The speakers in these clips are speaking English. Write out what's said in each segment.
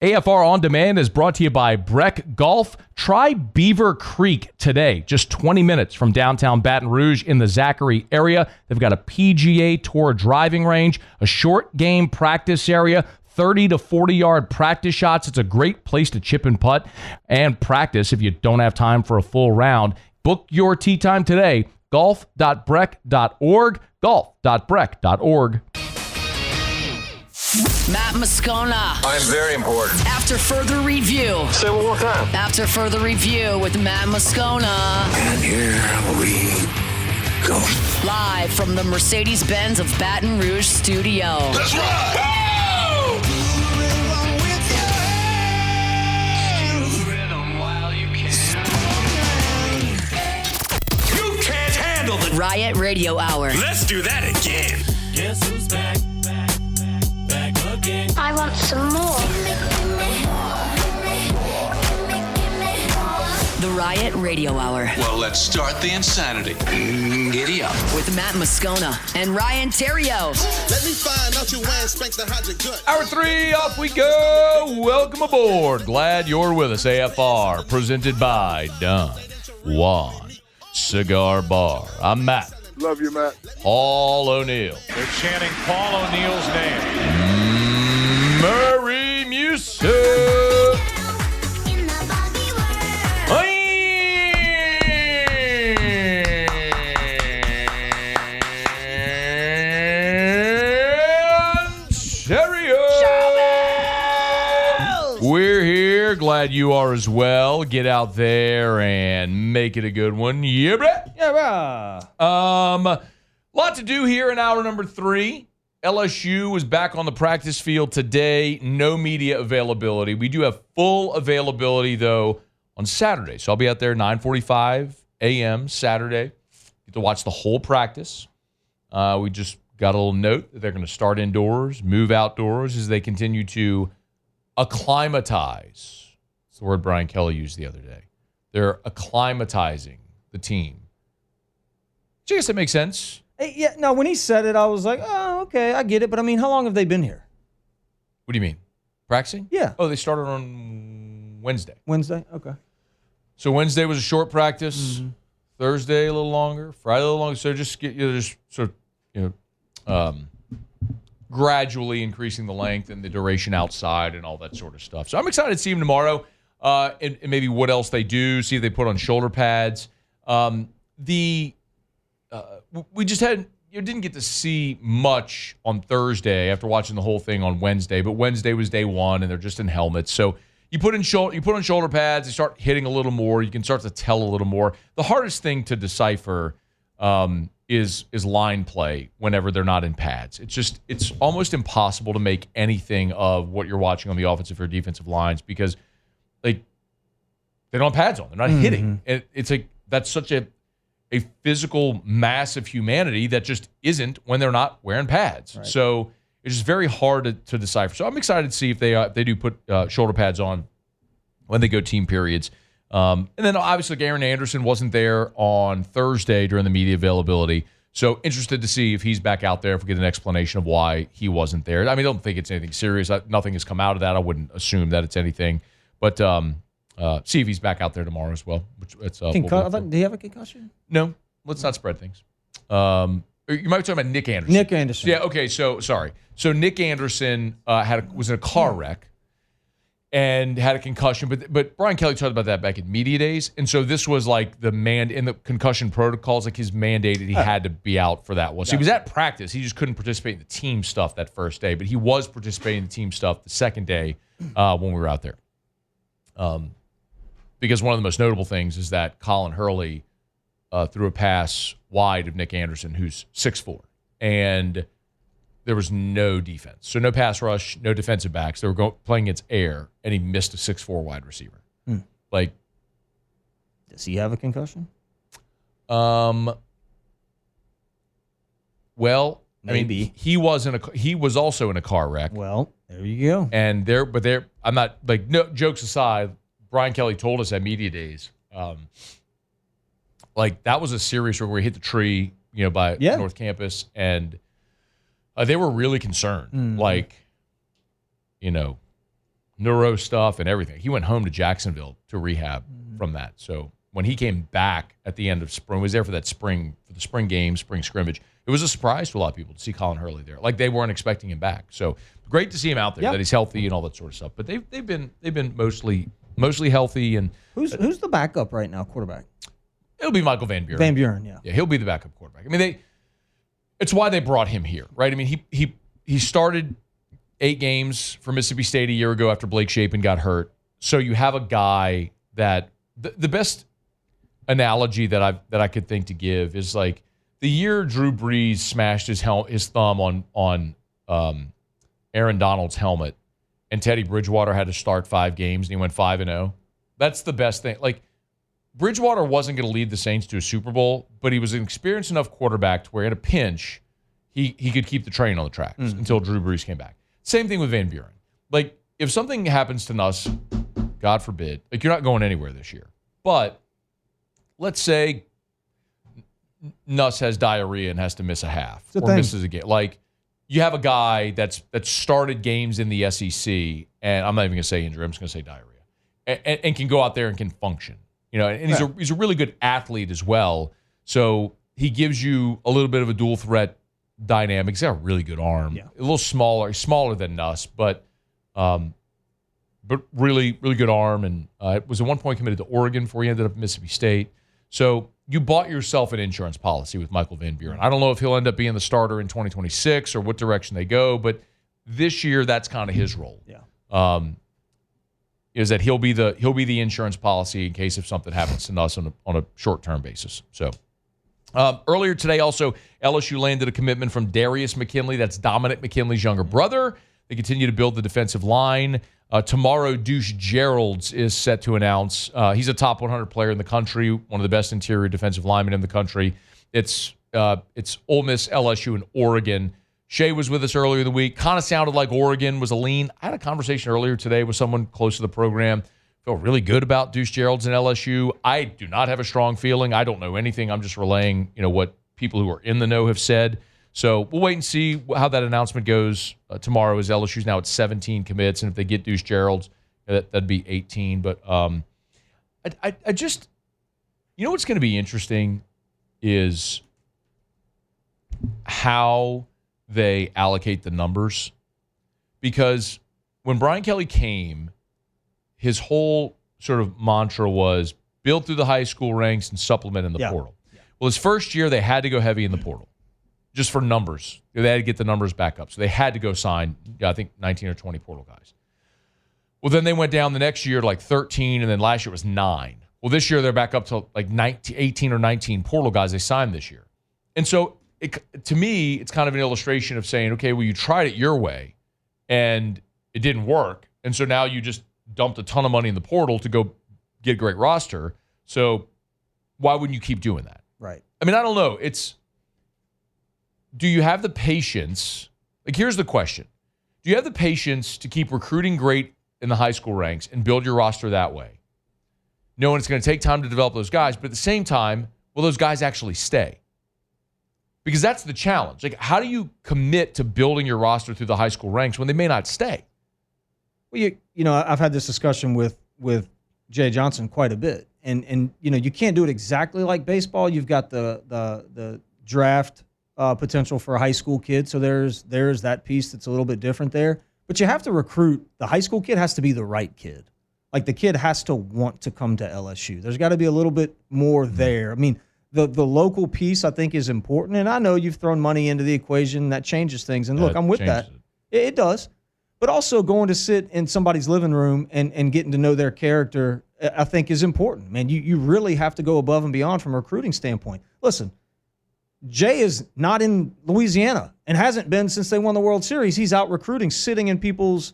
AFR On Demand is brought to you by Breck Golf. Try Beaver Creek today, just 20 minutes from downtown Baton Rouge in the Zachary area. They've got a PGA Tour driving range, a short game practice area, 30 to 40-yard practice shots. It's a great place to chip and putt and practice if you don't have time for a full round. Book your tee time today, golf.breck.org, golf.breck.org. Matt Moscona. I'm very important. After further review. Say it one more time. After further review with Matt Moscona. And here we go. Live from the Mercedes-Benz of Baton Rouge studio. Let's rock! You can't handle the Riot Radio Hour. Let's do that again. Guess who's back again? I want some more. The Riot Radio Hour. Well, let's start the insanity. Giddy up. With Matt Moscona and Ryan Theriot. Let me find out you wearing Spanx that hide your gut. Hour 3, off we go. Welcome aboard. Glad you're with us. AFR, presented by Don Juan Cigar Bar. I'm Matt. Love you, Matt. Paul O'Neill. They're chanting Paul O'Neill's name. Murray Musa. We're here. Glad you are as well. Get out there and make it a good one. Yeah, bruh. Yeah, bruh. Lot to do here in hour number 3. LSU is back on the practice field today. No media availability. We do have full availability, though, on Saturday. So I'll be out there 9:45 a.m. Saturday. Get to watch the whole practice. We just got a little note that they're going to start indoors, move outdoors as they continue to acclimatize. That's the word Brian Kelly used the other day. They're acclimatizing the team. So I guess that makes sense. Yeah, no, when he said it, I was like, oh, okay, I get it. But, I mean, how long have they been here? What do you mean? Practicing? Yeah. Oh, they started on Wednesday. Wednesday? Okay. So Wednesday was a short practice. Mm-hmm. Thursday a little longer. Friday a little longer. So just sort of gradually increasing the length and the duration outside and all that sort of stuff. So I'm excited to see him tomorrow and maybe what else they do, see if they put on shoulder pads. We just didn't get to see much on Thursday after watching the whole thing on Wednesday, but Wednesday was day one and they're just in helmets. So you put on shoulder pads, you start hitting a little more, you can start to tell a little more. The hardest thing to decipher is line play whenever they're not in pads. It's almost impossible to make anything of what you're watching on the offensive or defensive lines because they don't have pads on. They're not hitting. And it's like that's such a physical mass of humanity that just isn't when they're not wearing pads. Right. So it's just very hard to decipher. So I'm excited to see if they do put shoulder pads on when they go team periods. And then obviously Aaron Anderson wasn't there on Thursday during the media availability. So interested to see if he's back out there, if we get an explanation of why he wasn't there. I mean, I don't think it's anything serious. Nothing has come out of that. I wouldn't assume that it's anything. But see if he's back out there tomorrow as well. Do you have a concussion? No. Let's not spread things. You might be talking about Nick Anderson. Nick Anderson. Yeah, okay, so sorry. So Nick Anderson was in a car wreck and had a concussion. But Brian Kelly talked about that back in media days. And so this was like in the concussion protocols, like his mandated he had to be out for that one. So he was at practice. He just couldn't participate in the team stuff that first day. But he was participating in the team stuff the second day when we were out there. Because one of the most notable things is that Colin Hurley threw a pass wide of Nick Anderson, who's 6'4", and there was no defense. So no pass rush, no defensive backs. They were playing against air, and he missed a 6'4" wide receiver. Like, does he have a concussion? Well, maybe. I mean, he was also in a car wreck. Well, there you go. And I'm not like, no jokes aside. Brian Kelly told us at media days, like that was a serious where we hit the tree, by North Campus, and they were really concerned. Like, neuro stuff and everything. He went home to Jacksonville to rehab from that. So when he came back at the end of spring, was there for the spring game, spring scrimmage. It was a surprise to a lot of people to see Colin Hurley there. Like they weren't expecting him back. So great to see him out there, that he's healthy and all that sort of stuff. But they've been mostly healthy. And who's the backup right now, quarterback? It'll be Michael Van Buren. Van Buren, yeah. Yeah, he'll be the backup quarterback. I mean, it's why they brought him here, right? I mean, he started 8 games for Mississippi State a year ago after Blake Shapen got hurt. So you have a guy that the best analogy that I could think to give is like the year Drew Brees smashed his thumb on Aaron Donald's helmet, and Teddy Bridgewater had to start 5 games and he went 5-0. That's the best thing. Like Bridgewater wasn't going to lead the Saints to a Super Bowl, but he was an experienced enough quarterback to where in a pinch he could keep the train on the tracks until Drew Brees came back. Same thing with Van Buren. Like if something happens to Nuss, God forbid, like you're not going anywhere this year. But let's say Nuss has diarrhea and has to miss a half or misses a game. Like you have a guy that started games in the SEC, and I'm not even going to say injury. I'm just going to say diarrhea, and can go out there and can function. You know, and he's a really good athlete as well. So he gives you a little bit of a dual threat dynamic. He's got a really good arm. Yeah. A little smaller than Nuss, but really good arm. And was at one point committed to Oregon before he ended up at Mississippi State. So you bought yourself an insurance policy with Michael Van Buren. I don't know if he'll end up being the starter in 2026 or what direction they go, but this year that's kind of his role. Yeah. Is that he'll be the insurance policy in case if something happens to us on a short-term basis. So earlier today also, LSU landed a commitment from Darius McKinley. That's Dominic McKinley's younger brother. They continue to build the defensive line. Tomorrow, Deuce Geralds is set to announce. He's a top 100 player in the country, one of the best interior defensive linemen in the country. It's Ole Miss, LSU, and Oregon. Shea was with us earlier in the week. Kind of sounded like Oregon was a lean. I had a conversation earlier today with someone close to the program. Feel really good about Deuce Geralds and LSU. I do not have a strong feeling. I don't know anything. I'm just relaying, what people who are in the know have said. So we'll wait and see how that announcement goes tomorrow. As LSU's now at 17 commits, and if they get Deuce Geralds, that'd be 18. But I just, what's going to be interesting is how they allocate the numbers, because when Brian Kelly came, his whole sort of mantra was build through the high school ranks and supplement in the portal. Yeah. Well, his first year they had to go heavy in the portal just for numbers. They had to get the numbers back up, so they had to go sign, I think, 19 or 20 portal guys. Well, then they went down the next year to like 13, and then last year was 9. Well, this year they're back up to like 18 or 19 portal guys they signed this year. And so to me, it's kind of an illustration of saying, okay, well, you tried it your way, and it didn't work. And so now you just dumped a ton of money in the portal to go get a great roster. So why wouldn't you keep doing that? Right. I mean, I don't know. Do you have the patience? Like, here's the question. Do you have the patience to keep recruiting great in the high school ranks and build your roster that way, knowing it's going to take time to develop those guys, but at the same time, will those guys actually stay? Because that's the challenge. Like, how do you commit to building your roster through the high school ranks when they may not stay? Well, I've had this discussion with Jay Johnson quite a bit, and you can't do it exactly like baseball. You've got the draft potential for a high school kid, so there's that piece that's a little bit different there. But you have to recruit. The high school kid has to be the right kid. Like, the kid has to want to come to LSU. There's got to be a little bit more there. I mean, the local piece, I think, is important. And I know you've thrown money into the equation. That changes things. And look, I'm with that. It does. But also going to sit in somebody's living room and getting to know their character, I think, is important. Man, you really have to go above and beyond from a recruiting standpoint. Listen, Jay is not in Louisiana and hasn't been since they won the World Series. He's out recruiting, sitting in people's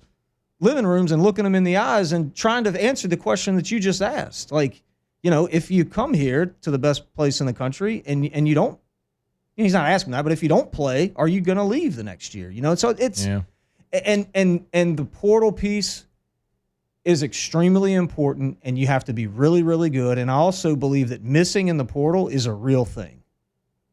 living rooms and looking them in the eyes and trying to answer the question that you just asked. Like, if you come here to the best place in the country and you don't, he's not asking that, but if you don't play, are you going to leave the next year? So it's and the portal piece is extremely important, and you have to be really, really good. And I also believe that missing in the portal is a real thing.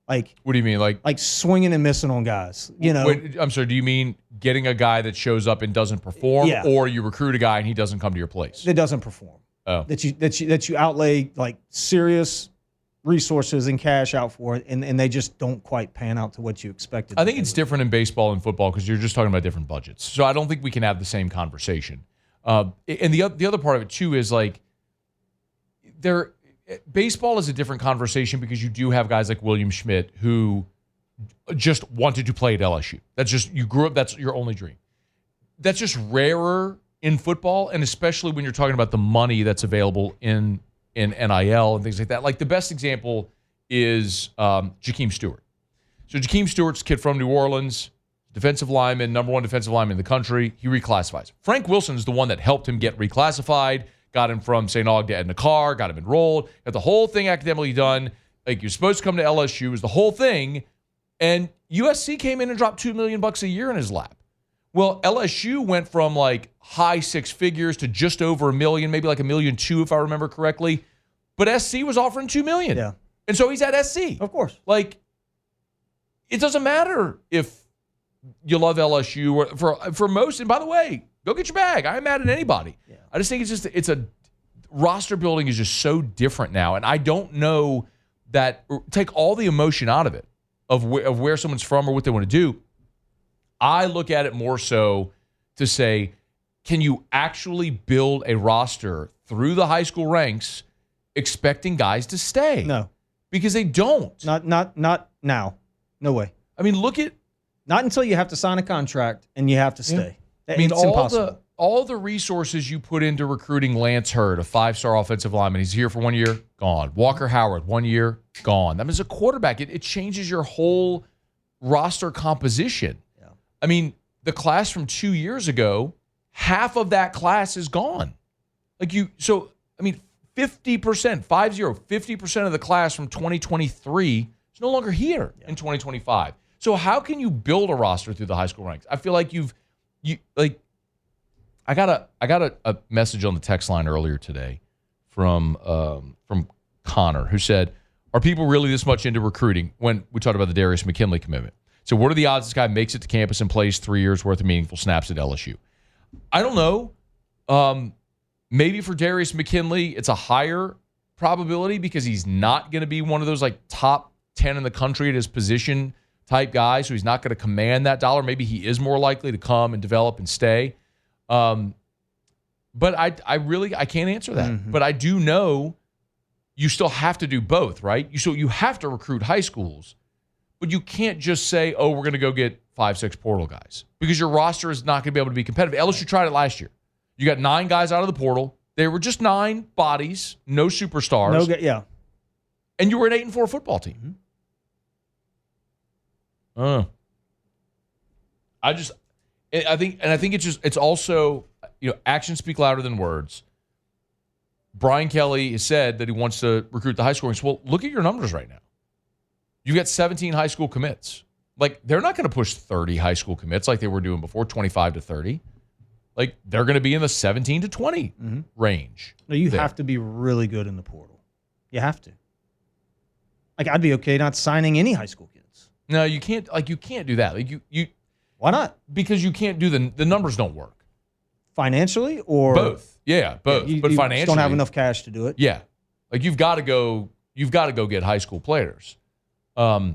Like, what do you mean? Like swinging and missing on guys. Wait, I'm sorry. Do you mean getting a guy that shows up and doesn't perform, or you recruit a guy and he doesn't come to your place? That doesn't perform. Oh, that you outlay like serious resources and cash out for it, and they just don't quite pan out to what you expected. I think it's different in baseball and football because you're just talking about different budgets. So I don't think we can have the same conversation. And the other part of it too is like baseball is a different conversation because you do have guys like William Schmidt who just wanted to play at LSU. That's just, you grew up, that's your only dream. That's just rarer in football, and especially when you're talking about the money that's available in NIL and things like that. Like the best example is Jakeem Stewart. So Jakeem Stewart's a kid from New Orleans, defensive lineman, number one defensive lineman in the country. He reclassifies. Frank Wilson's the one that helped him get reclassified, got him from St. Aug to Edna Carr, got him enrolled, got the whole thing academically done. Like, you're supposed to come to LSU, it was the whole thing. And USC came in and dropped $2 million a year in his lap. Well, LSU went from like high six figures to just over $1 million, maybe like $1.2 million if I remember correctly. But SC was offering $2 million. Yeah. And so he's at SC. Of course. Like, it doesn't matter if you love LSU or for most. And by the way, go get your bag. I ain't mad at anybody. Yeah. I just think it's a roster building is just so different now. And I don't know that, take all the emotion out of it, of where someone's from or what they want to do. I look at it more so to say, can you actually build a roster through the high school ranks expecting guys to stay? No. Because they don't. Not now. No way. I mean, look at... Not until you have to sign a contract and you have to stay. Yeah. I mean, it's impossible. All the resources you put into recruiting Lance Hurd, a 5-star offensive lineman, he's here for 1 year, gone. Walker Howard, 1 year, gone. That means a quarterback. It changes your whole roster composition. Yeah. I mean, the class from 2 years ago, half of that class is gone. 50%, 50% of the class from 2023 is no longer here in 2025. So how can you build a roster through the high school ranks? I feel like I got a message on the text line earlier today from Connor, who said, "Are people really this much into recruiting?" When we talked about the Darius McKinley commitment. So what are the odds this guy makes it to campus and plays 3 years worth of meaningful snaps at LSU? I don't know. Maybe for Darius McKinley, it's a higher probability because he's not going to be one of those like top 10 in the country at his position type guys, so he's not going to command that dollar. Maybe he is more likely to come and develop and stay. But I can't answer that. Mm-hmm. But I do know you still have to do both, right? You have to recruit high schools, but you can't just say, oh, we're going to go get 5-6 portal guys because your roster is not going to be able to be competitive. LSU tried it last year. You got 9 guys out of the portal. They were just 9 bodies, no superstars. And you were an 8-4 football team. Mm-hmm. I think it's also, actions speak louder than words. Brian Kelly has said that he wants to recruit the high school ranks. Well, look at your numbers right now. You've got 17 high school commits. Like, they're not going to push 30 high school commits like they were doing before, 25 to 30. Like, they're going to be in the 17 to 20 range. No, you have to be really good in the portal. You have to. Like, I'd be okay not signing any high school kids. No, you can't. Like, you can't do that. Like, you. Why not? Because you can't do the numbers don't work. Financially or both? Yeah, both. You financially, just don't have enough cash to do it. Yeah, like you've got to go get high school players. But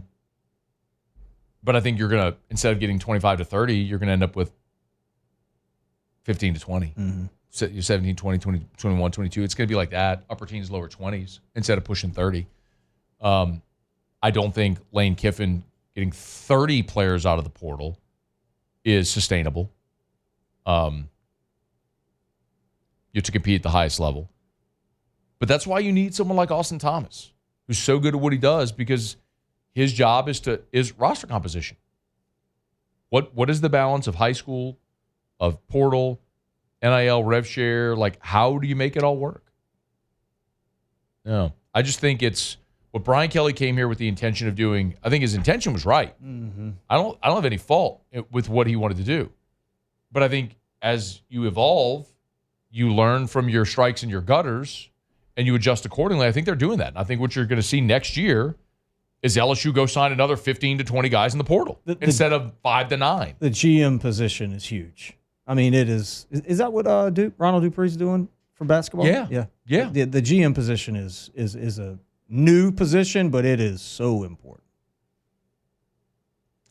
I think you're gonna, instead of getting 25 to 30, you're gonna end up with 15 to 20. Mm-hmm. So you're 17, 20, 21, 22. It's gonna be like that. Upper teens, lower 20s instead of pushing 30. I don't think Lane Kiffin getting 30 players out of the portal is sustainable. You have to compete at the highest level. But that's why you need someone like Austin Thomas, who's so good at what he does, because his job is roster composition. What is the balance of high school, of portal, NIL, rev share? Like, how do you make it all work? No, I just think it's what Brian Kelly came here with the intention of doing. I think his intention was right. Mm-hmm. I don't have any fault with what he wanted to do. But I think as you evolve, you learn from your strikes and your gutters, and you adjust accordingly. I think they're doing that. And I think what you're going to see next year is LSU go sign another 15 to 20 guys in the portal instead of 5 to 9. The GM position is huge. I mean, it is. Is that what Ronald Dupree's doing for basketball? Yeah. The GM position is a new position, but it is so important.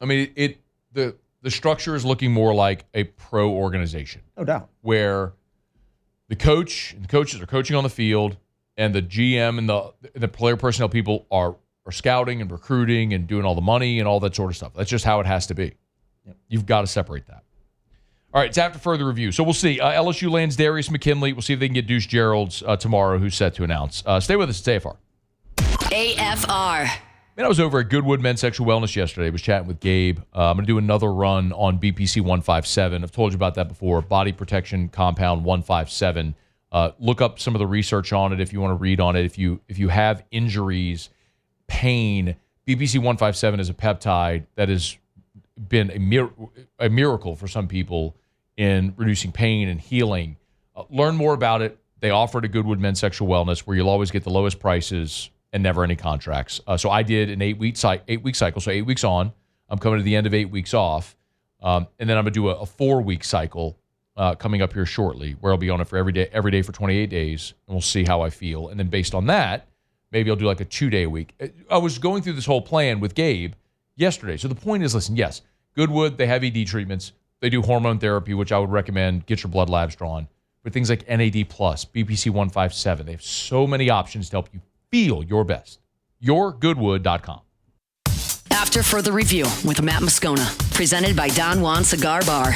I mean, the structure is looking more like a pro organization. No doubt. Where the coaches are coaching on the field, and the GM and the player personnel people are scouting and recruiting and doing all the money and all that sort of stuff. That's just how it has to be. Yep. You've got to separate that. All right, it's after further review. So we'll see. LSU lands Darius McKinley. We'll see if they can get Deuce Geralds tomorrow, who's set to announce. Stay with us. It's AFR. AFR. Man, I was over at Goodwood Men's Sexual Wellness yesterday. I was chatting with Gabe. I'm going to do another run on BPC 157. I've told you about that before. Body Protection Compound 157. Look up some of the research on it if you want to read on it. If you have injuries, pain, BPC 157 is a peptide that has been a miracle for some people in reducing pain and healing. Learn more about it. They offer it at Goodwood Men's Sexual Wellness, where you'll always get the lowest prices and never any contracts. So I did an 8-week cycle, so 8 weeks on. I'm coming to the end of 8 weeks off. And then I'm going to do a 4-week cycle coming up here shortly, where I'll be on it for every day for 28 days, and we'll see how I feel. And then based on that, maybe I'll do like a 2-day a week. I was going through this whole plan with Gabe yesterday. So the point is, listen, yes, Goodwood, they have ED treatments. They do hormone therapy, which I would recommend. Get your blood labs drawn. But things like NAD+, BPC 157, they have so many options to help you feel your best. YourGoodwood.com. After further review with Matt Moscona, presented by Don Juan Cigar Bar.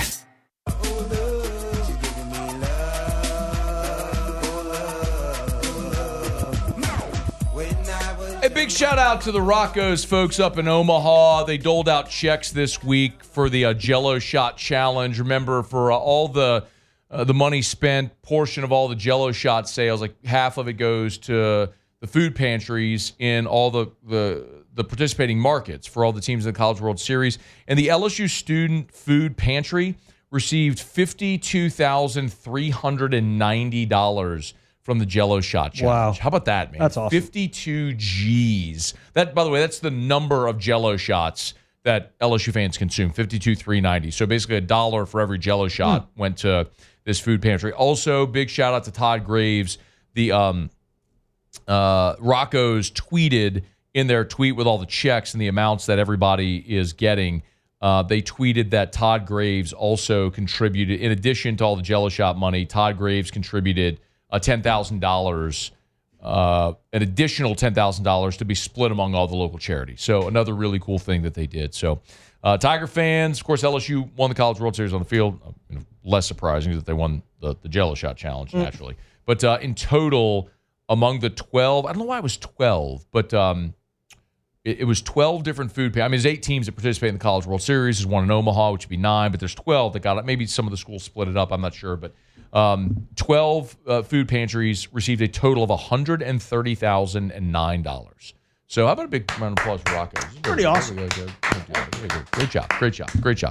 A big shout out to the Rocco's folks up in Omaha. They doled out checks this week for the Jello Shot Challenge. Remember, for all the money spent, portion of all the Jello Shot sales, like half of it goes to the food pantries in all the participating markets for all the teams in the College World Series. And the LSU Student Food Pantry received $52,390 from the Jello Shot Challenge. Wow. How about that, man? That's awesome. 52 G's. That, by the way, that's the number of Jello shots that LSU fans consume, 52,390. So basically $1 for every Jello shot went to this food pantry. Also, big shout out to Todd Graves. The Rocco's tweeted in their tweet with all the checks and the amounts that everybody is getting. They tweeted that Todd Graves also contributed, in addition to all the Jello shot money, Todd Graves contributed $10,000, an additional $10,000 to be split among all the local charities. So another really cool thing that they did. So Tiger fans, of course, LSU won the College World Series on the field. Less surprising that they won the Jello Shot Challenge, naturally. But in total, among the 12, I don't know why it was 12, but it was 12 different food pantries. I mean, there's 8 teams that participate in the College World Series. There's one in Omaha, which would be 9, but there's 12 that got it. Maybe some of the schools split it up. I'm not sure, but 12 food pantries received a total of $130,009. So how about a big round of applause for Rocco's? Pretty awesome. Great job,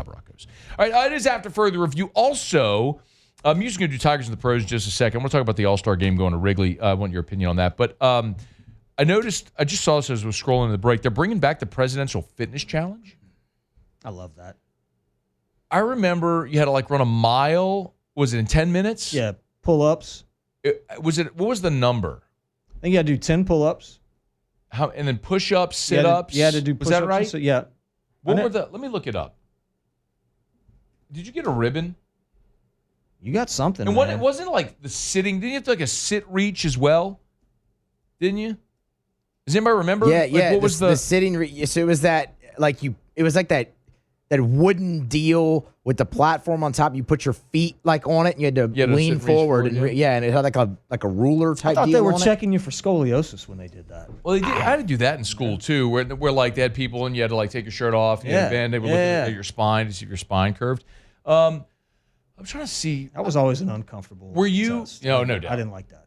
Rocco's. All right, it is after further review. Also, I'm usually going to do Tigers and the Pros in just a second. I want to talk about the All-Star game going to Wrigley. I want your opinion on that. But I just saw this as I was scrolling in the break. They're bringing back the Presidential Fitness Challenge. I love that. I remember you had to run a mile. Was it in 10 minutes? Yeah, pull-ups. What was the number? I think you had to do 10 pull-ups. And then push-ups, sit-ups. You had to do push-ups. Was that right? Yeah. Let me look it up. Did you get a ribbon? You got something. And it wasn't like the sitting. Didn't you have to a sit reach as well? Didn't you? Does anybody remember? Yeah. What was the sitting? So it was that it was like that wooden deal with the platform on top. You put your feet on it, and you had to lean forward, and and it had like a ruler type. I thought deal they were on checking you for scoliosis when they did that. Well, they did. I had to do that in school too, where they had people and you had to take your shirt off. And you had to bend. They were looking at your spine to see if your spine curved. I'm trying to see. That was always an uncomfortable. Were you? Test. No doubt. I didn't like that.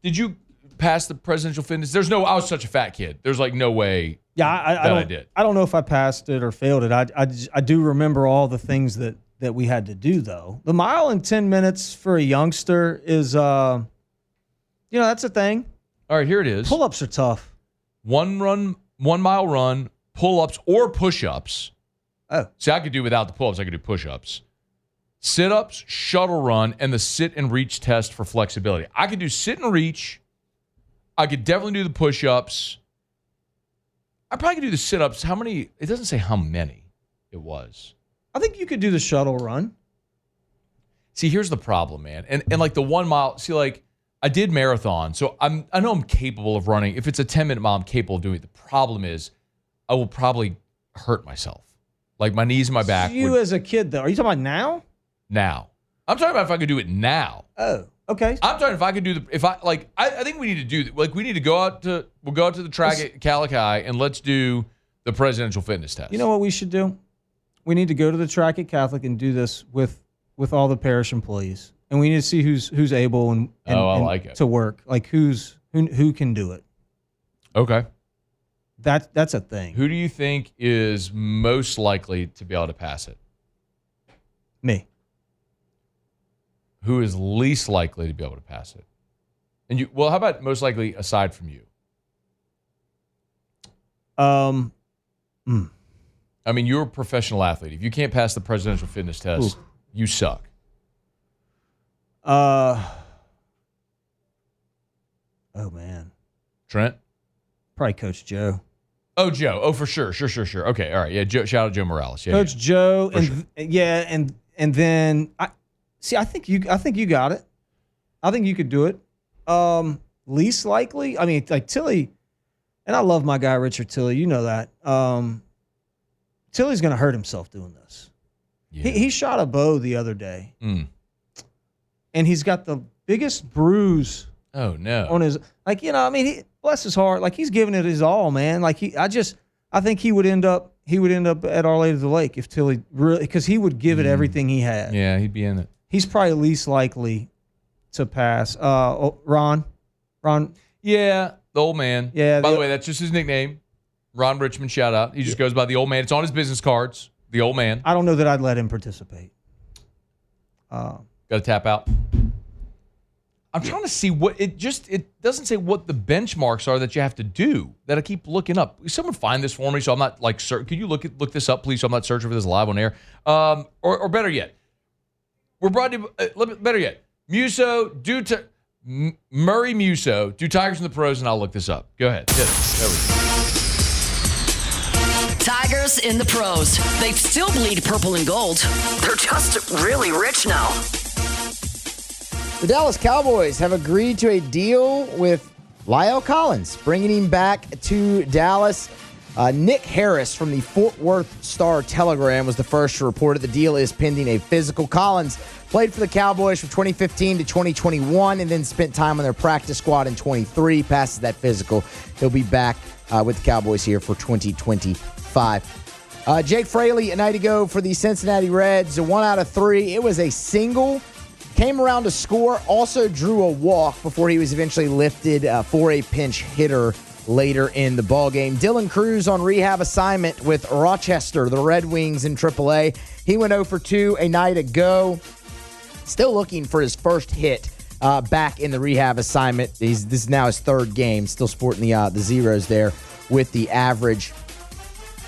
Did you pass the presidential fitness? I was such a fat kid. There's no way. Yeah, I did. I don't know if I passed it or failed it. I do remember all the things that we had to do though. The mile in 10 minutes for a youngster is, that's a thing. All right, here it is. Pull-ups are tough. 1 mile run, pull-ups or push-ups. Oh. See, I could do without the pull-ups. I could do push-ups. Sit-ups, shuttle run, and the sit and reach test for flexibility. I could do sit and reach. I could definitely do the push-ups. I probably could do the sit-ups. How many? It doesn't say how many it was. I think you could do the shuttle run. See, here's the problem, man. And like the 1 mile, see, like I did marathon, so I know I'm capable of running. If it's a 10-minute mile, I'm capable of doing it. The problem is I will probably hurt myself. Like my knees and my back. You as a kid, though. Are you talking about now? Now. I'm talking about if I could do it now. Oh, okay. I'm talking if I could do I think we need to do, like we need to go out to the track at Calicut and let's do the presidential fitness test. You know what we should do? We need to go to the track at Catholic and do this with all the parish employees, and we need to see who's able and I like it. to work. Like who can do it. Okay. That's a thing. Who do you think is most likely to be able to pass it? Me. Who is least likely to be able to pass it? And you, well, how about most likely aside from you? I mean, you're a professional athlete. If you can't pass the presidential fitness test, you suck. Oh man. Trent? Probably Coach Joe. Oh, Joe. Oh, for sure. Sure. Okay. All right. Yeah. Joe, shout out Joe Morales. Yeah, Coach Joe. For sure. And then I think you got it. I think you could do it. Least likely, I mean, like Tilly, and I love my guy Richard Tilly. You know that. Tilly's going to hurt himself doing this. Yeah. He shot a bow the other day, and he's got the biggest bruise. Oh no! On his, bless his heart, like he's giving it his all, man. Like I think he would end up at Our Lady of the Lake if Tilly really, because he would give it everything he had. Yeah, he'd be in it. He's probably least likely to pass. Ron. Yeah, the old man. Yeah. By the way, that's just his nickname. Ron Richmond, shout out. He just goes by the old man. It's on his business cards. The old man. I don't know that I'd let him participate. Got to tap out. I'm trying to see what it doesn't say what the benchmarks are that you have to do that I keep looking up. Someone find this for me so I'm not like could you look this up please so I'm not searching for this live on air. Or better yet, we're brought to better yet, Murray Musso, do Tigers in the Pros, and I'll look this up. Go ahead. Hit it. There we go. Tigers in the Pros. They still bleed purple and gold. They're just really rich now. The Dallas Cowboys have agreed to a deal with Lyle Collins, bringing him back to Dallas. Nick Harris from the Fort Worth Star-Telegram was the first to report it. The deal is pending a physical. Collins played for the Cowboys from 2015 to 2021 and then spent time on their practice squad in 23. Passes that physical. He'll be back with the Cowboys here for 2025. Jake Fraley a night ago for the Cincinnati Reds, 1 out of 3. It was a single. Came around to score, also drew a walk before he was eventually lifted for a pinch hitter later in the ballgame. Dylan Cruz on rehab assignment with Rochester, the Red Wings in AAA. He went 0 for 2 a night ago. Still looking for his first hit back in the rehab assignment. This is now his third game, still sporting the zeros there with the average.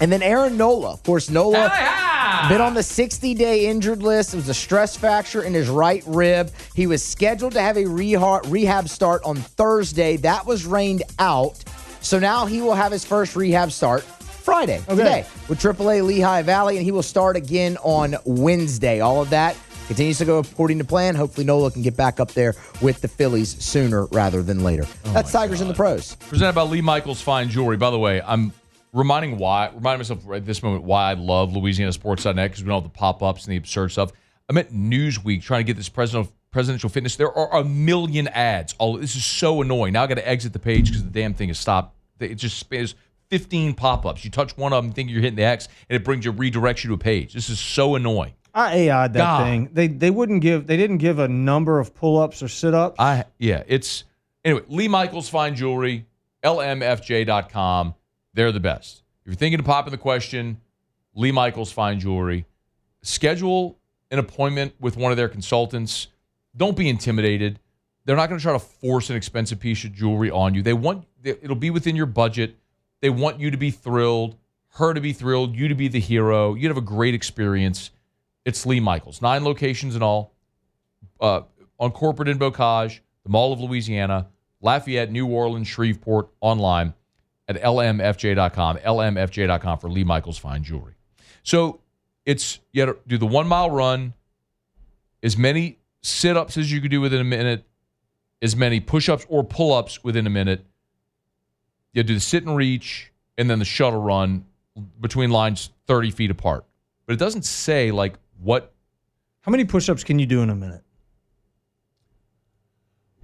And then Aaron Nola. Of course, Nola been on the 60-day injured list. It was a stress fracture in his right rib. He was scheduled to have a rehab start on Thursday. That was rained out. So now he will have his first rehab start Friday, today, with AAA Lehigh Valley, and he will start again on Wednesday. All of that continues to go according to plan. Hopefully Nola can get back up there with the Phillies sooner rather than later. That's Tigers in the Pros. Presented by Lee Michaels Fine Jewelry. By the way, I'm reminding myself at this moment why I love LouisianaSports.net, because we know all the pop-ups and the absurd stuff. I'm at Newsweek trying to get this presidential fitness. There are a million ads. This is so annoying. Now I got to exit the page because the damn thing is stopped. It just spares 15 pop-ups. You touch one of them, think you're hitting the X, and it redirects you to a page. This is so annoying. I AI'd that thing. They didn't give a number of pull-ups or sit-ups. Anyway, Lee Michaels Fine Jewelry, lmfj.com. They're the best. If you're thinking of popping the question, Lee Michaels Fine Jewelry. Schedule an appointment with one of their consultants. Don't be intimidated. they're not going to try to force an expensive piece of jewelry on you. It'll be within your budget. They want you to be thrilled, her to be thrilled, you to be the hero. You'd have a great experience. It's Lee Michaels. 9 locations in all. On corporate in Bocage, the Mall of Louisiana, Lafayette, New Orleans, Shreveport, online at lmfj.com, lmfj.com for Lee Michaels Fine Jewelry. So you have to do the 1 mile run, as many sit-ups as you could do within a minute, as many push-ups or pull-ups within a minute. You do the sit and reach, and then the shuttle run between lines 30 feet apart. But it doesn't say, like, what. How many push-ups can you do in a minute?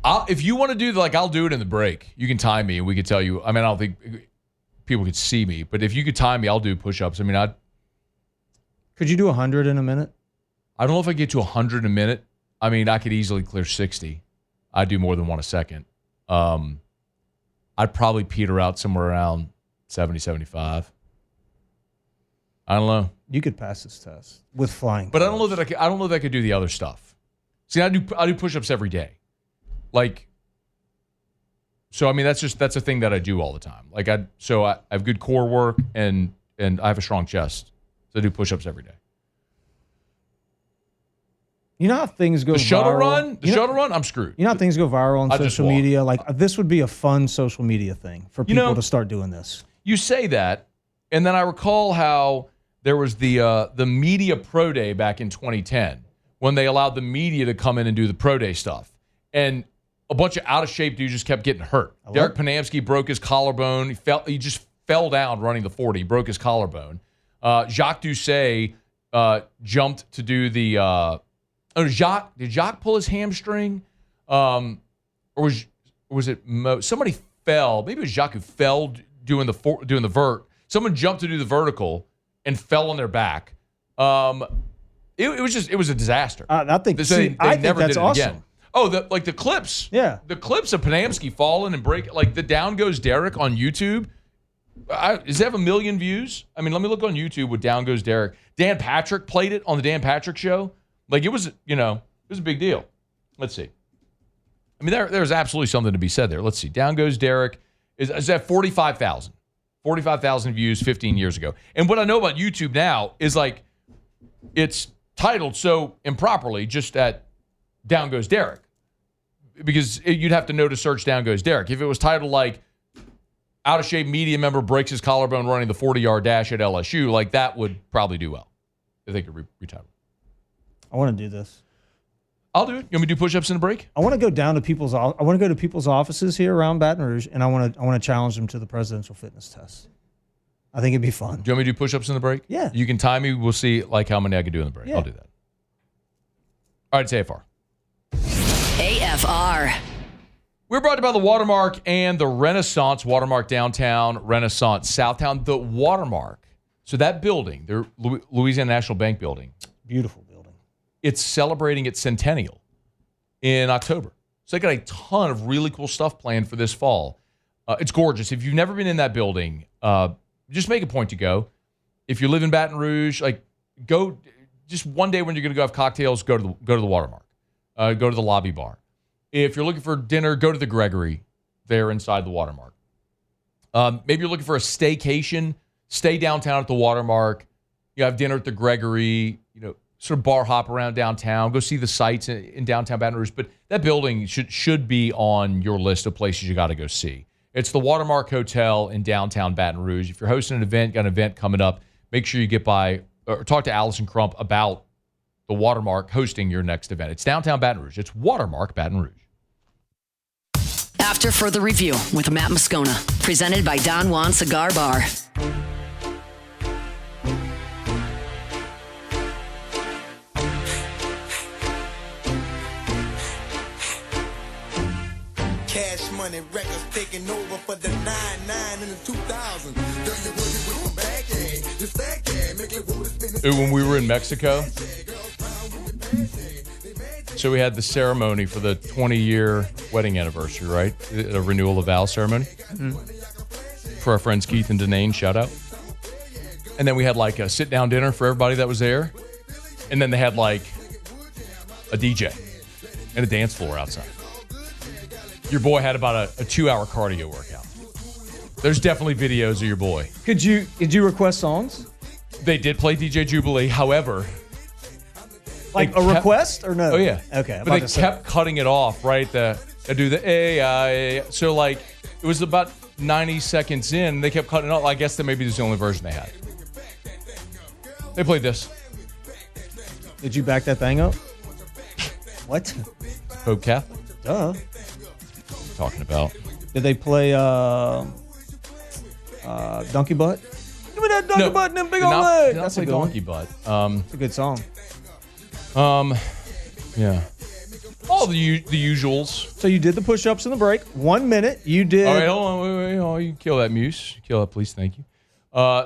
If you want to do, I'll do it in the break. You can time me, and we could tell you. I mean, I don't think people could see me, but if you could time me, I'll do push-ups. I mean, Could you do 100 in a minute? I don't know if I get to 100 in a minute. I mean, I could easily clear 60. I do more than 1 a second. I'd probably peter out somewhere around 70, 75. I don't know. You could pass this test with flying. But I don't know that I could do the other stuff. See, I do push-ups every day. So I mean that's a thing that I do all the time. I have good core work and I have a strong chest. So I do push-ups every day. You know how things go viral? The shuttle run, I'm screwed. You know how things go viral on social media? This would be a fun social media thing for people to start doing this. You say that, and then I recall how there was the media pro day back in 2010 when they allowed the media to come in and do the pro day stuff. And a bunch of out-of-shape dudes just kept getting hurt. Derek Panamsky broke his collarbone. He just fell down running the 40. He broke his collarbone. Jacques Doucet jumped to do the did Jacques pull his hamstring? Or was it somebody fell? Maybe it was Jacques who fell doing the vert. Someone jumped to do the vertical and fell on their back. It was a disaster. I think that's awesome. Again. Oh, the clips. Yeah. The clips of Panamsky falling and break, the Down Goes Derek on YouTube. Does it have 1 million views? I mean, let me look on YouTube with Down Goes Derek. Dan Patrick played it on the Dan Patrick Show. It was a big deal. Let's see. I mean, there's absolutely something to be said there. Let's see. Down Goes Derek is at 45,000. 45,000 views 15 years ago. And what I know about YouTube now is it's titled so improperly just at Down Goes Derek. Because you'd have to know to search Down Goes Derek. If it was titled out of shape media member breaks his collarbone running the 40-yard dash at LSU, that would probably do well if they could retitle. I want to do this. I'll do it. You want me to do push-ups in a break? I want to go down to people's offices here around Baton Rouge, and I want to challenge them to the presidential fitness test. I think it'd be fun. Do you want me to do push-ups in the break? Yeah. You can time me. We'll see how many I can do in the break. Yeah. I'll do that. All right, it's AFR. AFR. We're brought to you by the Watermark and the Renaissance. Watermark downtown, Renaissance Southtown. The Watermark. So that building, the Louisiana National Bank building. Beautiful building. It's celebrating its centennial in October. So they got a ton of really cool stuff planned for this fall. It's gorgeous. If you've never been in that building, just make a point to go. If you live in Baton Rouge, go just one day when you're going to go have cocktails, go to the Watermark. Go to the lobby bar. If you're looking for dinner, go to the Gregory there inside the Watermark. Maybe you're looking for a staycation, stay downtown at the Watermark. You have dinner at the Gregory, sort of bar hop around downtown, go see the sights in downtown Baton Rouge. But that building should be on your list of places you got to go see. It's the Watermark Hotel in downtown Baton Rouge. If you're hosting an event, got an event coming up, make sure you get by or talk to Allison Crump about the Watermark hosting your next event. It's downtown Baton Rouge. It's Watermark Baton Rouge. After Further Review with Matt Moscona, presented by Don Juan Cigar Bar. Cash Money Records taking over for the 99 in the 2000. When we were in Mexico, so we had the ceremony for the 20-year wedding anniversary, right? A renewal of vows ceremony. Mm-hmm. For our friends Keith and Denane, shout out. And then we had a sit-down dinner for everybody that was there. And then they had a DJ and a dance floor outside. your boy had about a 2-hour cardio workout. There's definitely videos of your boy. Did you request songs? They did play DJ Jubilee. However, like a request or no? Oh yeah. Okay. But they kept cutting it off, right? They do the A. So like it was about 90 seconds in. They kept cutting it off. I guess that maybe this is the only version they had. They played this. Did you back that thing up? What? Pope Catholic. Duh. What are you talking about? Did they play Donkey Butt? Give me that donkey butt and them big old legs. That's a Donkey Butt. It's a good song. Yeah. All the usuals. So you did the push-ups in the break. 1 minute. You did. All right, hold on. Wait. Oh, you kill that muse. Kill that, please. Thank you.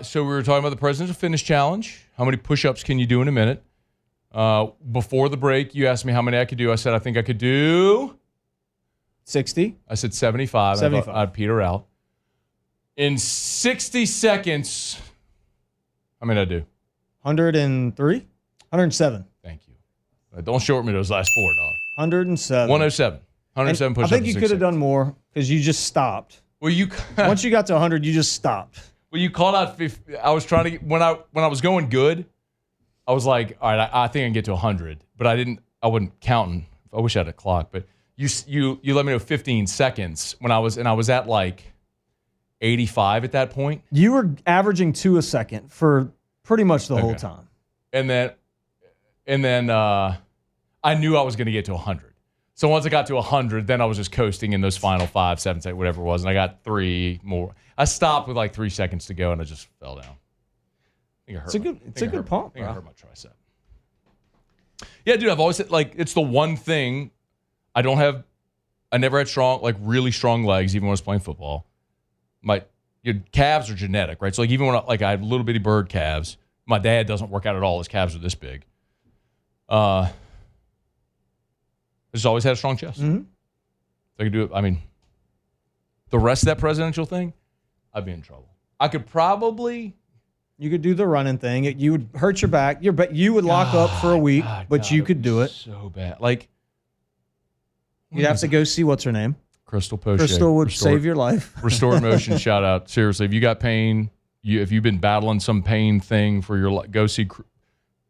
So we were talking about the Presidential Fitness Challenge. How many push-ups can you do in a minute? Before the break, you asked me how many I could do. I said I think I could do 60. I said 75. 75. I'd peter out. In 60 seconds, how many did I do? 103? 107. Thank you. Don't short me those last 4, dog. 107. 107. 107 And push-ups. I think you could have done more because you just stopped. Well, Once you got to 100, you just stopped. Well, you called out 50. I was trying to get, when I was going good, I was like, all right, I think I can get to 100, but I wasn't counting. I wish I had a clock, but you let me know 15 seconds when I was at like 85 at that point. You were averaging 2 a second for pretty much the whole time. And then I knew I was going to get to 100. So once I got to 100, then I was just coasting in those final 5, 7, 8, whatever it was, and I got 3 more. I stopped with like 3 seconds to go, and I just fell down. I think It's a good pump. I think I hurt my tricep. Yeah, dude, I've always said, like, it's the one thing I never had really strong legs, even when I was playing football. Your calves are genetic, right? So like even when I had little bitty bird calves, my dad doesn't work out at all. His calves are this big. I just always had a strong chest. Mm-hmm. So I could do it. I mean, the rest of that presidential thing, I'd be in trouble. I could probably. You could do the running thing. You would hurt your back. You would lock up for a week, but you could do it. So bad. Like, you'd have to go see what's her name. Crystal Poche. Crystal would save your life. Restored Motion, shout out. Seriously, if you got pain, if you've been battling some pain thing for your life, go see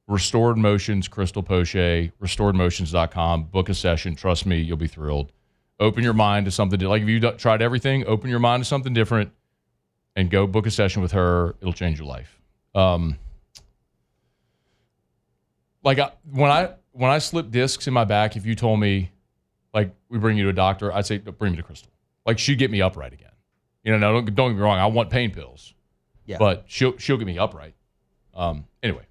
Restored Motions, Crystal Poche, restoredmotions.com. Book a session. Trust me, you'll be thrilled. Open your mind to something. Like if you tried everything, open your mind to something different and go book a session with her. It'll change your life. When I slip discs in my back, if you told me, like, we bring you to a doctor, I'd say, bring me to Crystal. Like, she'd get me upright again. Don't get me wrong. I want pain pills. Yeah. But she'll get me upright. Anyway.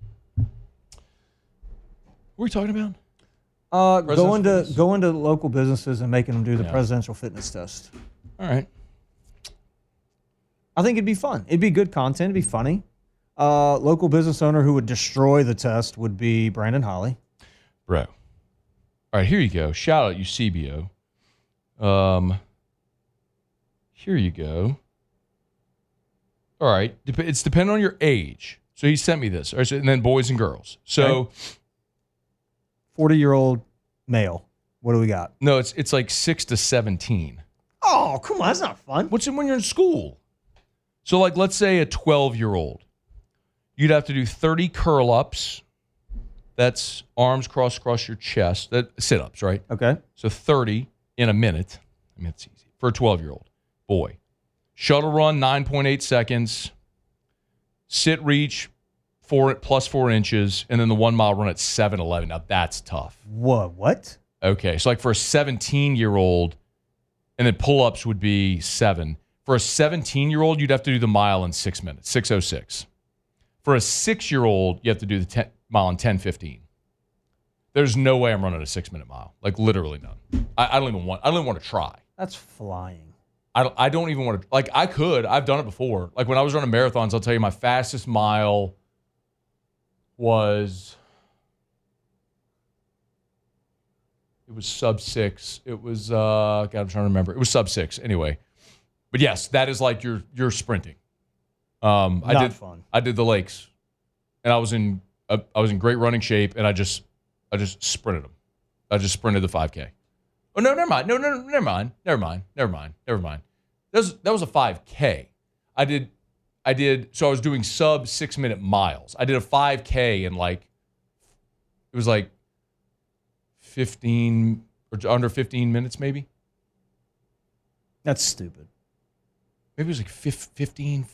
What were we talking about? Going to local businesses and making them do the presidential fitness test. All right. I think it'd be fun. It'd be good content. It'd be funny. Local business owner who would destroy the test would be Brandon Holly. Bro. All right, here you go. Shout out, Eusebio. Here you go. All right. It's depending on your age. So he sent me this. All right, and then boys and girls. So 40-year-old male. What do we got? No, it's like 6 to 17. Oh, come on. That's not fun. What's it when you're in school? So, like, let's say a 12-year-old. You'd have to do 30 curl-ups. That's arms across your chest. Sit-ups, right? Okay. So 30 in a minute. I mean, it's easy. For a 12-year-old boy. Shuttle run, 9.8 seconds. Sit reach, plus 4 inches. And then the 1 mile run at 7:11. Now, that's tough. What? Okay. So, like, for a 17-year-old, and then pull-ups would be 7. For a 17-year-old, you'd have to do the mile in 6 minutes, 6:06. For a 6-year-old, you have to do the mile in 10:15. There's no way I'm running a 6-minute mile. Like, literally none. I don't even want to try. That's flying. I don't even want to. Like, I could. I've done it before. Like, when I was running marathons, I'll tell you my fastest mile was. It was sub 6. It was. God, I'm trying to remember. It was sub 6. Anyway. But yes, that is like you're sprinting. Not fun. I did the lakes, and I was in great running shape, and I just sprinted them. I just sprinted the 5K. Oh, no, never mind. No, never mind. That was a 5K. I did, so I was doing sub 6-minute miles. I did a 5K in it was 15 or under 15 minutes maybe. That's stupid. Maybe it was 15.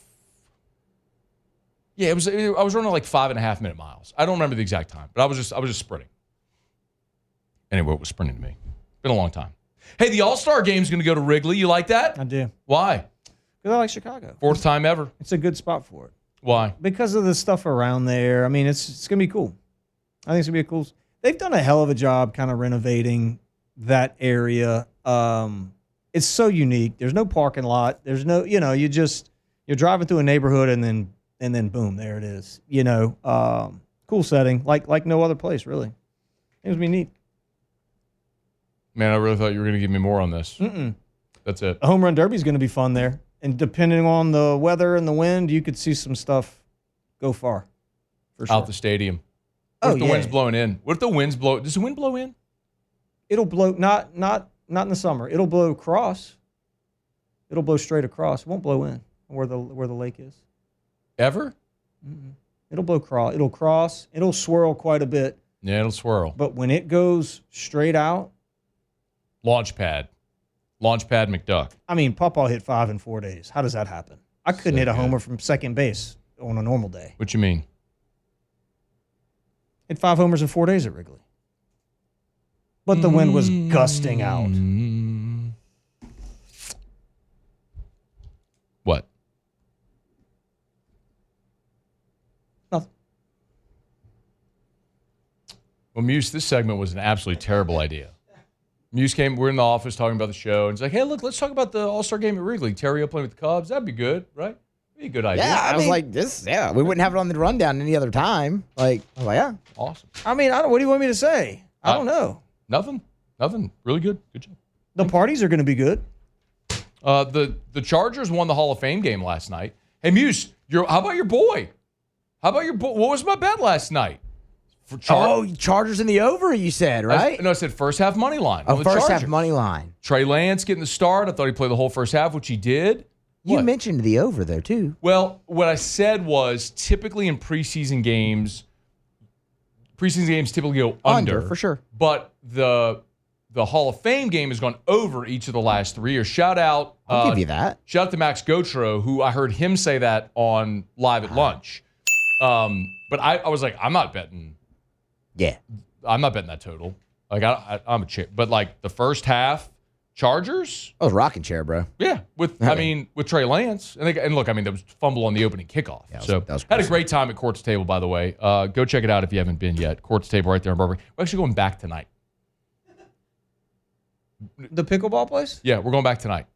Yeah, I was running 5.5-minute miles. I don't remember the exact time, but I was just sprinting. Anyway, it was sprinting to me. Been a long time. Hey, the All-Star Game's going to go to Wrigley. You like that? I do. Why? Because I like Chicago. Fourth time ever. It's a good spot for it. Why? Because of the stuff around there. I mean, it's going to be cool. I think it's going to be a cool. They've done a hell of a job kind of renovating that area. It's so unique. There's no parking lot. There's no, you're driving through a neighborhood and then boom, there it is. Cool setting, like no other place, really. It was be neat. Man, I really thought you were going to give me more on this. Mm-mm. That's it. A home run derby is going to be fun there. And depending on the weather and the wind, you could see some stuff go far. For sure. Out the stadium. What if the wind's blowing in? What if the wind's blow? Does the wind blow in? It'll blow, not in the summer. It'll blow across. It'll blow straight across. It won't blow in where the lake is. Ever? Mm-mm. It'll blow cross. It'll cross. It'll swirl quite a bit. Yeah, it'll swirl. But when it goes straight out. Launch pad McDuck. I mean, Pawpaw hit 5 in 4 days. How does that happen? I couldn't hit a homer from second base on a normal day. What you mean? Hit 5 homers in 4 days at Wrigley. But the wind was gusting out. What? Nothing. Well, Muse, this segment was an absolutely terrible idea. Muse came, we're in the office talking about the show, and he's like, hey, look, let's talk about the All-Star game at Wrigley. Theriot playing with the Cubs. That'd be good, right? Be a good idea. Yeah, I was like, we wouldn't have it on the rundown any other time. I was like, yeah. Awesome. I mean, what do you want me to say? I don't know. Nothing. Really good. Good job. The parties are going to be good. The Chargers won the Hall of Fame game last night. Hey, Muse, how about your boy? What was my bet last night? Chargers in the over, you said, right? I said first half money line. First half money line. Trey Lance getting the start. I thought he'd play the whole first half, which he did. You mentioned the over, though, too. Well, what I said was typically in preseason games typically go under. For sure. But the Hall of Fame game has gone over each of the last 3 years. Shout out. I'll give you that. Shout out to Max Gautreau, who I heard him say that on Live at Lunch. But I was like, I'm not betting. Yeah. I'm not betting that total. I'm a chick. But the first half, Chargers. I was rocking chair, bro. Yeah, with Trey Lance, and look, there was fumble on the opening kickoff. Yeah, that was had a great time at Court's Table, by the way. Go check it out if you haven't been yet. Court's Table right there in Burbank. We're actually going back tonight. The pickleball place? Yeah, we're going back tonight.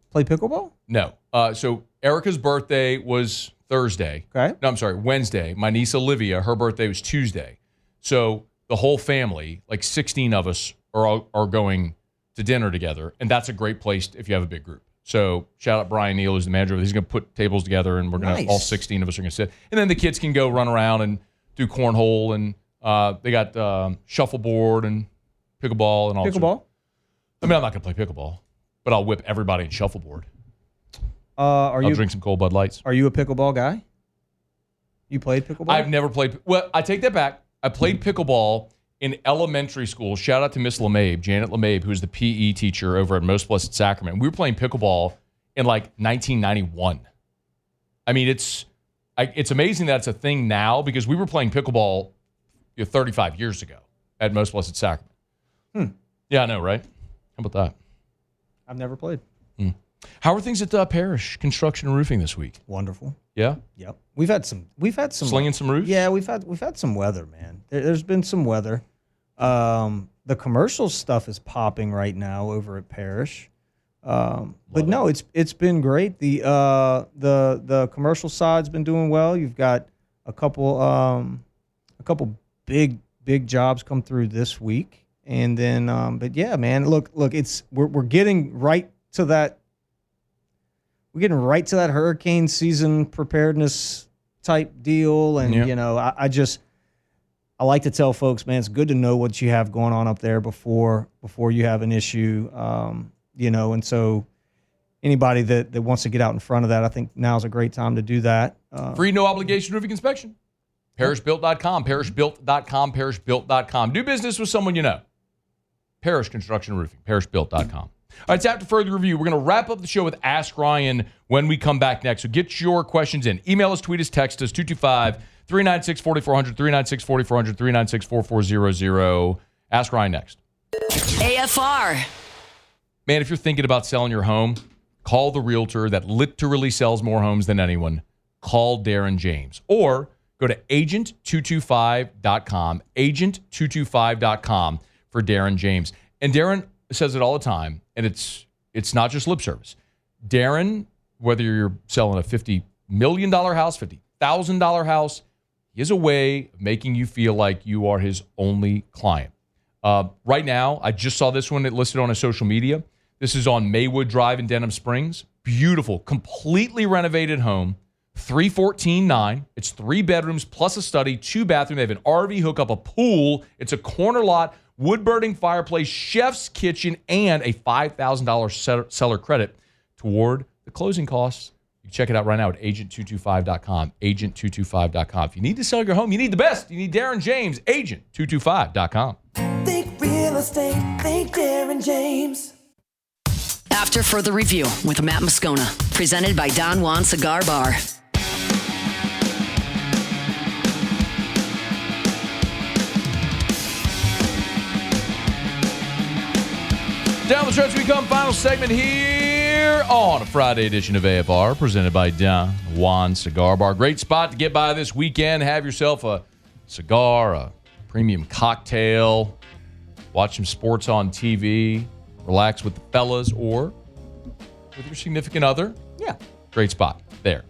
Play pickleball? No. So Erica's birthday was Thursday. Okay. No, I'm sorry, Wednesday. My niece Olivia, her birthday was Tuesday. So the whole family, 16 of us, are going to dinner together, and that's a great place if you have a big group. So shout out Brian Neal, who's the manager. He's going to put tables together, and we're going to all 16 of us are going to sit, and then the kids can go run around and do cornhole, and they got shuffleboard and pickleball and all. Pickleball. I'm not going to play pickleball, but I'll whip everybody in shuffleboard. I'll drink some cold Bud Lights. Are you a pickleball guy? You played pickleball? I've never played. Well, I take that back. I played pickleball in elementary school. Shout out to Miss LeMabe, Janet LeMabe, who's the PE teacher over at Most Blessed Sacrament. We were playing pickleball in 1991. It's amazing that it's a thing now because we were playing pickleball 35 years ago at Most Blessed Sacrament. Yeah, I know, right? How about that? I've never played. How are things at Parish Construction and Roofing this week? Wonderful. Yeah. Yep. We've had some slinging some roofs. Yeah, we've had some weather, man. There's been some weather. The commercial stuff is popping right now over at Parish. But no, it's been great. The commercial side's been doing well. You've got a couple big jobs come through this week, and then but yeah, man, look, we're getting right to that. We're getting right to that hurricane season preparedness type deal, and I like to tell folks, man, it's good to know what you have going on up there before you have an issue, and so anybody that wants to get out in front of that, I think now is a great time to do that. Free, no obligation roofing inspection. Parishbuilt.com, parishbuilt.com, parishbuilt.com. Do business with someone you know. Parish Construction Roofing, parishbuilt.com. All right, it's After Further Review. We're going to wrap up the show with Ask Ryan when we come back next. So get your questions in. Email us, tweet us, text us, 225-396-4400, 396-4400, 396-4400. Ask Ryan next. AFR. Man, if you're thinking about selling your home, call the realtor that literally sells more homes than anyone. Call Darren James. Or go to agent225.com, agent225.com for Darren James. And Darren says it all the time, and it's not just lip service. Darren, whether you're selling a $50 million house, $50,000 house, he has a way of making you feel like you are his only client. Right now, I just saw this one listed on his social media. This is on Maywood Drive in Denham Springs. Beautiful, completely renovated home. $314,900. It's 3 bedrooms plus a study, 2 bathrooms. They have an RV hookup, a pool. It's a corner lot, wood-burning fireplace, chef's kitchen, and a $5,000 seller credit toward the closing costs. You can check it out right now at agent225.com, agent225.com. If you need to sell your home, you need the best. You need Darren James, agent225.com. Think real estate, think Darren James. After Further Review with Matt Moscona, presented by Don Juan Cigar Bar. Down the stretch we come, final segment here on a Friday edition of AFR, presented by Don Juan Cigar Bar. Great spot to get by this weekend. Have yourself a cigar, a premium cocktail, watch some sports on TV, relax with the fellas or with your significant other. Yeah. Great spot there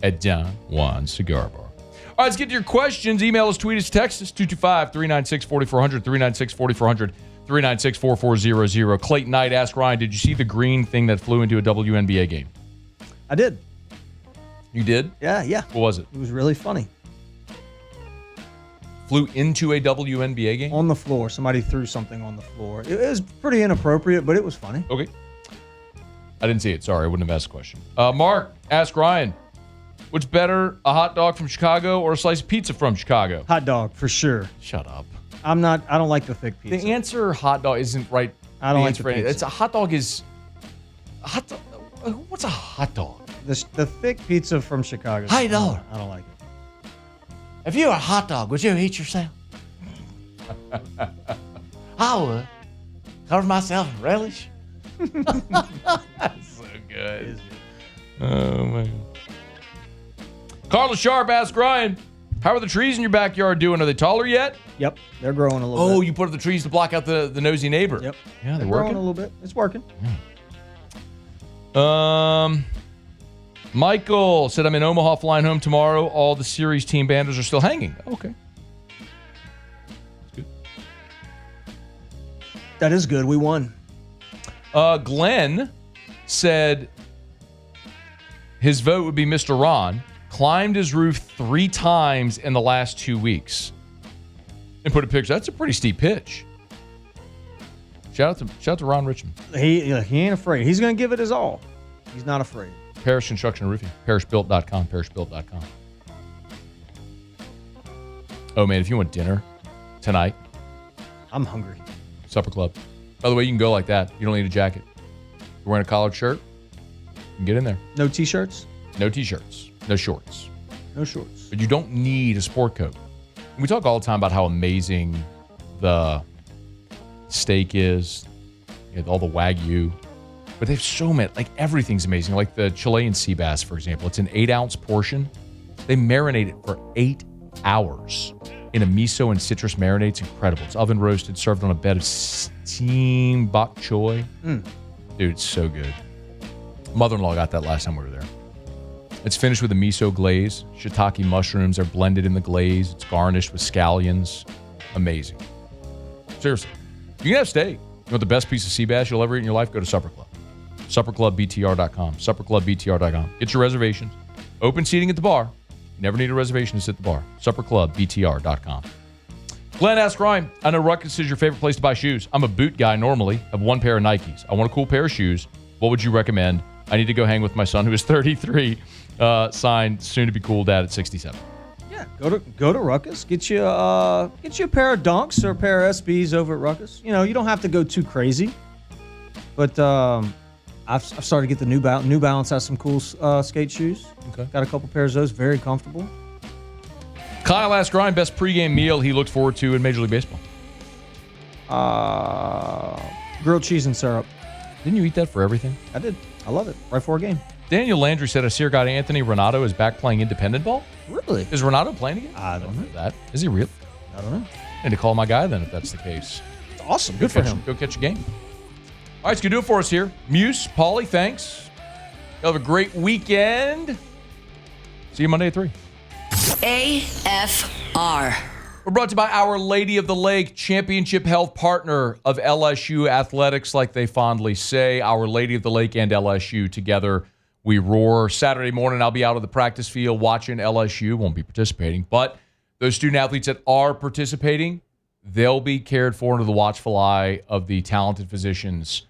at Don Juan Cigar Bar. All right, let's get to your questions. Email us, tweet us, text us, 225-396-4400, 396-4400. 396-4400. Clayton Knight asked Ryan, did you see the green thing that flew into a WNBA game? I did. You did? Yeah. What was it? It was really funny. Flew into a WNBA game? On the floor. Somebody threw something on the floor. It was pretty inappropriate, but it was funny. Okay. I didn't see it. Sorry, I wouldn't have asked the question. Mark asked Ryan, what's better, a hot dog from Chicago or a slice of pizza from Chicago? Hot dog, for sure. Shut up. I don't like the thick pizza. The answer hot dog isn't right. I don't like the pizza. It's a hot dog is hot dog. What's a hot dog? The thick pizza from Chicago. Hot dog. I don't like it. If you were a hot dog, would you eat yourself? I would. Cover myself in relish. That's so good. Oh, man. Carla Sharp asked Ryan, how are the trees in your backyard doing? Are they taller yet? Yep, they're growing a little bit. Oh, you put up the trees to block out the nosy neighbor. Yep. Yeah, they're growing working a little bit. It's working. Michael said, I'm in Omaha flying home tomorrow. All the series team banners are still hanging. Okay. That's good. That is good. We won. Glenn said his vote would be Mr. Ron. Climbed his roof 3 times in the last 2 weeks. And put a picture. That's a pretty steep pitch. Shout out to Ron Richmond. He ain't afraid. He's going to give it his all. He's not afraid. Parish Construction and Roofing. Parishbuilt.com. Parishbuilt.com. Oh, man, if you want dinner tonight. I'm hungry. Supper Club. By the way, you can go like that. You don't need a jacket. You're wearing a collared shirt. You can get in there. No T-shirts? No T-shirts. No shorts. No shorts. But you don't need a sport coat. We talk all the time about how amazing the steak is, all the Wagyu. But they have so many, like everything's amazing. Like the Chilean sea bass, for example. It's an 8-ounce portion. They marinate it for 8 hours in a miso and citrus marinade. It's incredible. It's oven roasted, served on a bed of steamed bok choy. Dude, it's so good. Mother-in-law got that last time we were there. It's finished with a miso glaze. Shiitake mushrooms are blended in the glaze. It's garnished with scallions. Amazing. Seriously. You can have steak. You want the best piece of sea bass you'll ever eat in your life? Go to Supper Club. SupperClubBTR.com. SupperClubBTR.com. Get your reservations. Open seating at the bar. You never need a reservation to sit at the bar. supperclubbtr.com. Glenn asks Ryan, I know Ruckus is your favorite place to buy shoes. I'm a boot guy normally. I have one pair of Nikes. I want a cool pair of shoes. What would you recommend? I need to go hang with my son, who is 33, signed soon to be cool dad at 67. Yeah, go to Ruckus. Get you a pair of Dunks or a pair of SBs over at Ruckus. You don't have to go too crazy, but I've started to get the New Balance. New Balance has some cool skate shoes. Okay, got a couple pairs of those, very comfortable. Kyle asked Ryan best pregame meal he looked forward to in Major League Baseball. Grilled cheese and syrup. Didn't you eat that for everything? I did. I love it. Right before a game. Daniel Landry said, I see our guy Anthony Renato is back playing independent ball. Really? Is Renato playing again? I don't know that. Is he real? I don't know. I need to call my guy then if that's the case. It's awesome. Good for him. Go catch a game. All right, it's going to do it for us here. Muse, Paulie, thanks. You'll have a great weekend. See you Monday at 3. AFR. We're brought to you by Our Lady of the Lake, championship health partner of LSU athletics, like they fondly say. Our Lady of the Lake and LSU together, we roar. Saturday morning, I'll be out of the practice field watching LSU. Won't be participating, but those student athletes that are participating, they'll be cared for under the watchful eye of the talented physicians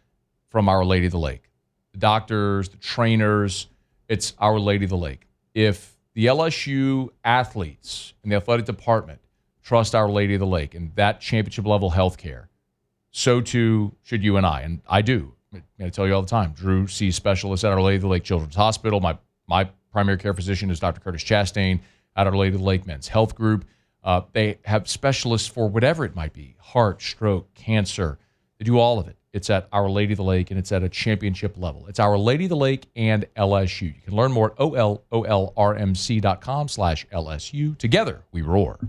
from Our Lady of the Lake. The doctors, the trainers, it's Our Lady of the Lake. If the LSU athletes and the athletic department trust Our Lady of the Lake and that championship level health care, so too should you and I. And I do. I'm going to tell you all the time. Drew sees specialists at Our Lady of the Lake Children's Hospital. My primary care physician is Dr. Curtis Chastain at Our Lady of the Lake Men's Health Group. They have specialists for whatever it might be, heart, stroke, cancer. They do all of it. It's at Our Lady of the Lake, and it's at a championship level. It's Our Lady of the Lake and LSU. You can learn more at olrmc.com/LSU. Together, we roar.